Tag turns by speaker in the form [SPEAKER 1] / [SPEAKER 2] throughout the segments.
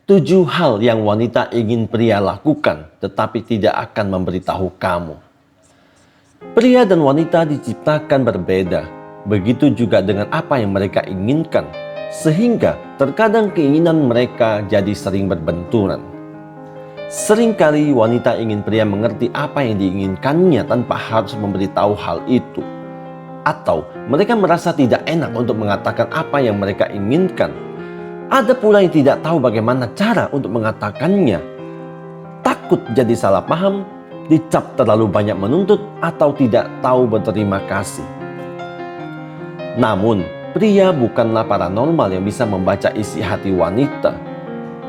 [SPEAKER 1] 7 hal yang wanita ingin pria lakukan, tetapi tidak akan memberitahu kamu. Pria dan wanita diciptakan berbeda, begitu juga dengan apa yang mereka inginkan, sehingga terkadang keinginan mereka jadi sering berbenturan. Seringkali wanita ingin pria mengerti apa yang diinginkannya tanpa harus memberitahu hal itu. Atau mereka merasa tidak enak untuk mengatakan apa yang mereka inginkan. Ada pula yang tidak tahu bagaimana cara untuk mengatakannya. Takut jadi salah paham, dicap terlalu banyak menuntut, atau tidak tahu berterima kasih. Namun, pria bukanlah paranormal yang bisa membaca isi hati wanita.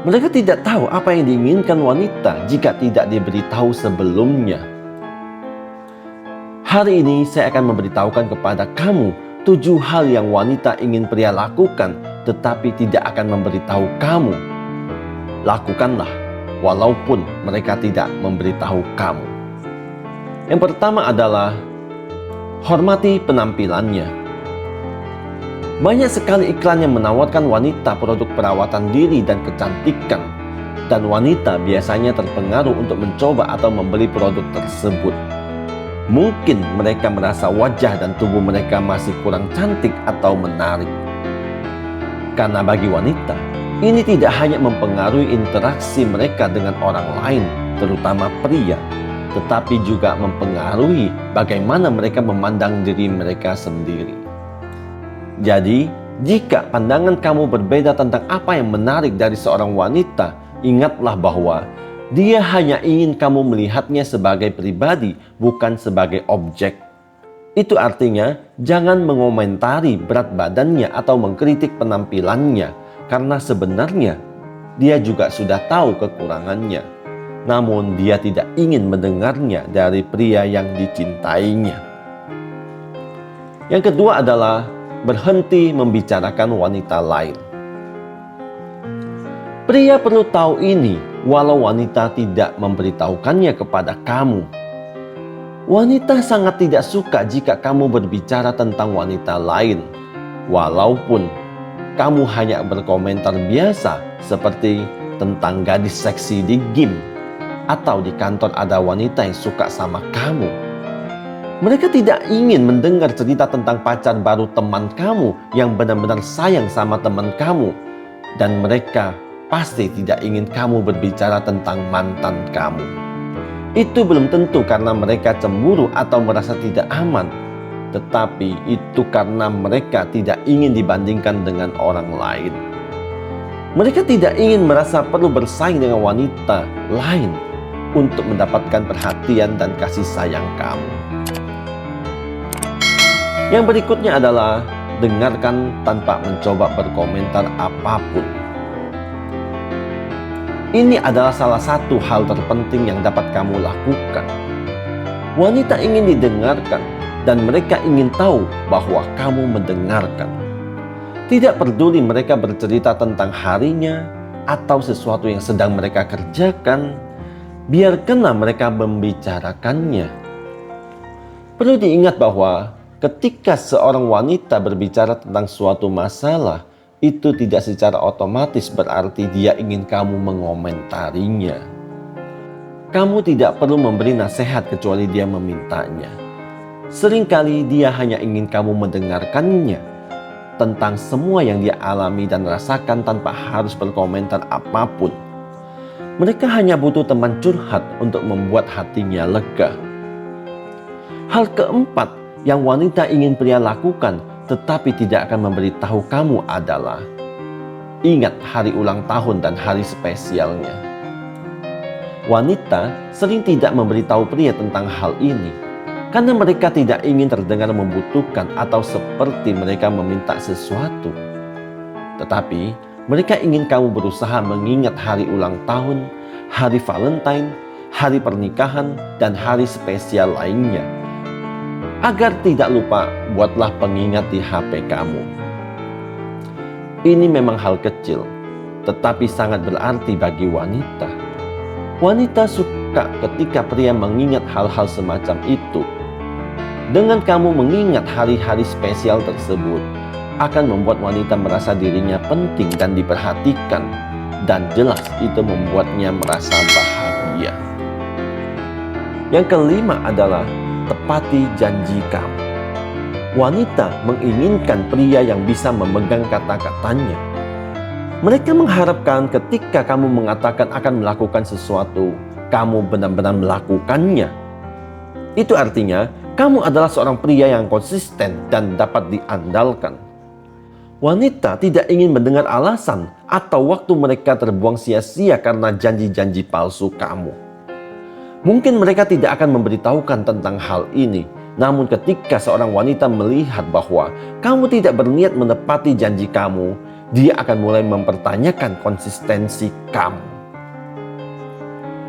[SPEAKER 1] Mereka tidak tahu apa yang diinginkan wanita jika tidak diberitahu sebelumnya. Hari ini saya akan memberitahukan kepada kamu 7 hal yang wanita ingin pria lakukan, tetapi tidak akan memberitahu kamu. Lakukanlah, walaupun mereka tidak memberitahu kamu. Yang pertama adalah hormati penampilannya. Banyak sekali iklan yang menawarkan wanita produk perawatan diri dan kecantikan, dan wanita biasanya terpengaruh untuk mencoba atau membeli produk tersebut. Mungkin mereka merasa wajah dan tubuh mereka masih kurang cantik atau menarik. Karena bagi wanita, ini tidak hanya mempengaruhi interaksi mereka dengan orang lain, terutama pria, tetapi juga mempengaruhi bagaimana mereka memandang diri mereka sendiri. Jadi, jika pandangan kamu berbeda tentang apa yang menarik dari seorang wanita, ingatlah bahwa dia hanya ingin kamu melihatnya sebagai pribadi, bukan sebagai objek. Itu artinya, jangan mengomentari berat badannya atau mengkritik penampilannya, karena sebenarnya dia juga sudah tahu kekurangannya. Namun dia tidak ingin mendengarnya dari pria yang dicintainya. Yang kedua adalah berhenti membicarakan wanita lain. Pria perlu tahu ini, walau wanita tidak memberitahukannya kepada kamu. Wanita sangat tidak suka jika kamu berbicara tentang wanita lain, walaupun kamu hanya berkomentar biasa seperti tentang gadis seksi di gym, atau di kantor ada wanita yang suka sama kamu. Mereka tidak ingin mendengar cerita tentang pacar baru teman kamu yang benar-benar sayang sama teman kamu, dan mereka pasti tidak ingin kamu berbicara tentang mantan kamu. Itu belum tentu karena mereka cemburu atau merasa tidak aman, tetapi itu karena mereka tidak ingin dibandingkan dengan orang lain. Mereka tidak ingin merasa perlu bersaing dengan wanita lain untuk mendapatkan perhatian dan kasih sayang kamu. Yang berikutnya adalah dengarkan tanpa mencoba berkomentar apapun. Ini adalah salah satu hal terpenting yang dapat kamu lakukan. Wanita ingin didengarkan, dan mereka ingin tahu bahwa kamu mendengarkan. Tidak peduli mereka bercerita tentang harinya atau sesuatu yang sedang mereka kerjakan, biarkanlah mereka membicarakannya. Perlu diingat bahwa ketika seorang wanita berbicara tentang suatu masalah, itu tidak secara otomatis berarti dia ingin kamu mengomentarinya. Kamu tidak perlu memberi nasihat kecuali dia memintanya. Seringkali dia hanya ingin kamu mendengarkannya tentang semua yang dia alami dan rasakan tanpa harus berkomentar apapun. Mereka hanya butuh teman curhat untuk membuat hatinya lega. Hal keempat yang wanita ingin pria lakukan tetapi tidak akan memberitahu kamu adalah ingat hari ulang tahun dan hari spesialnya. Wanita sering tidak memberitahu pria tentang hal ini karena mereka tidak ingin terdengar membutuhkan atau seperti mereka meminta sesuatu. Tetapi mereka ingin kamu berusaha mengingat hari ulang tahun, hari Valentine, hari pernikahan, dan hari spesial lainnya. Agar tidak lupa, buatlah pengingat di HP kamu. Ini memang hal kecil, tetapi sangat berarti bagi wanita. Wanita suka ketika pria mengingat hal-hal semacam itu. Dengan kamu mengingat hari-hari spesial tersebut, akan membuat wanita merasa dirinya penting dan diperhatikan. dan jelas itu membuatnya merasa bahagia. Yang kelima adalah tepati janji kamu. Wanita menginginkan pria yang bisa memegang kata-katanya. Mereka mengharapkan ketika kamu mengatakan akan melakukan sesuatu, kamu benar-benar melakukannya. Itu artinya kamu adalah seorang pria yang konsisten dan dapat diandalkan. Wanita tidak ingin mendengar alasan atau waktu mereka terbuang sia-sia karena janji-janji palsu kamu. Mungkin mereka tidak akan memberitahukan tentang hal ini, namun ketika seorang wanita melihat bahwa kamu tidak berniat menepati janji kamu, dia akan mulai mempertanyakan konsistensi kamu.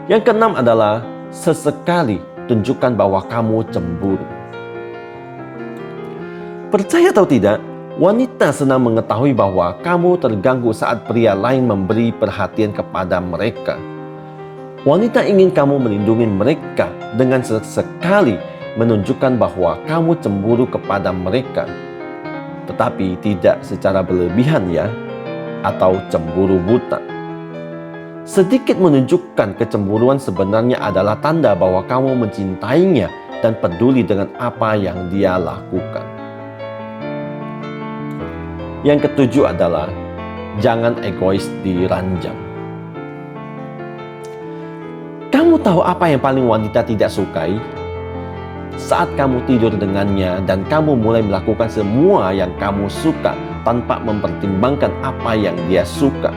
[SPEAKER 1] Yang keenam adalah sesekali tunjukkan bahwa kamu cemburu. Percaya atau tidak, wanita senang mengetahui bahwa kamu terganggu saat pria lain memberi perhatian kepada mereka. Wanita ingin kamu melindungi mereka dengan sesekali menunjukkan bahwa kamu cemburu kepada mereka. Tetapi tidak secara berlebihan ya, atau cemburu buta. Sedikit menunjukkan kecemburuan sebenarnya adalah tanda bahwa kamu mencintainya dan peduli dengan apa yang dia lakukan. Yang ketujuh adalah jangan egois di ranjang. Kamu tahu apa yang paling wanita tidak sukai? Saat kamu tidur dengannya dan kamu mulai melakukan semua yang kamu suka tanpa mempertimbangkan apa yang dia suka.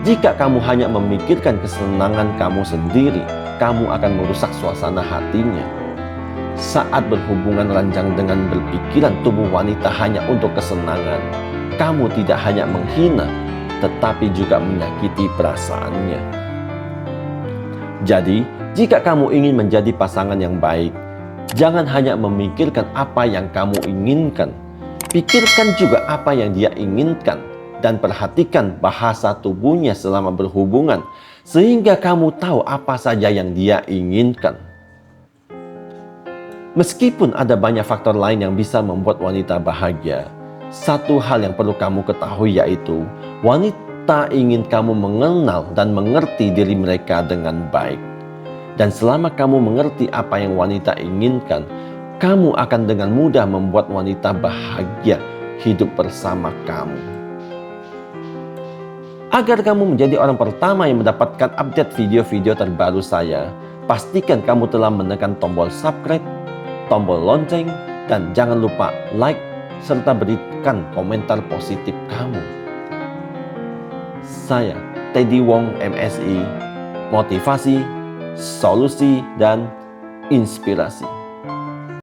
[SPEAKER 1] Jika kamu hanya memikirkan kesenangan kamu sendiri, kamu akan merusak suasana hatinya. Saat berhubungan ranjang dengan berpikiran tubuh wanita hanya untuk kesenangan, kamu tidak hanya menghina, tetapi juga menyakiti perasaannya. Jadi, jika kamu ingin menjadi pasangan yang baik, jangan hanya memikirkan apa yang kamu inginkan. Pikirkan juga apa yang dia inginkan dan perhatikan bahasa tubuhnya selama berhubungan, sehingga kamu tahu apa saja yang dia inginkan. Meskipun ada banyak faktor lain yang bisa membuat wanita bahagia, satu hal yang perlu kamu ketahui yaitu wanita ingin kamu mengenal dan mengerti diri mereka dengan baik. Dan selama kamu mengerti apa yang wanita inginkan, kamu akan dengan mudah membuat wanita bahagia hidup bersama kamu. Agar kamu menjadi orang pertama yang mendapatkan update video-video terbaru saya, pastikan kamu telah menekan tombol subscribe, tombol lonceng, dan jangan lupa like serta berikan komentar positif kamu. Saya Teddy Wong MSI, motivasi, solusi, dan inspirasi.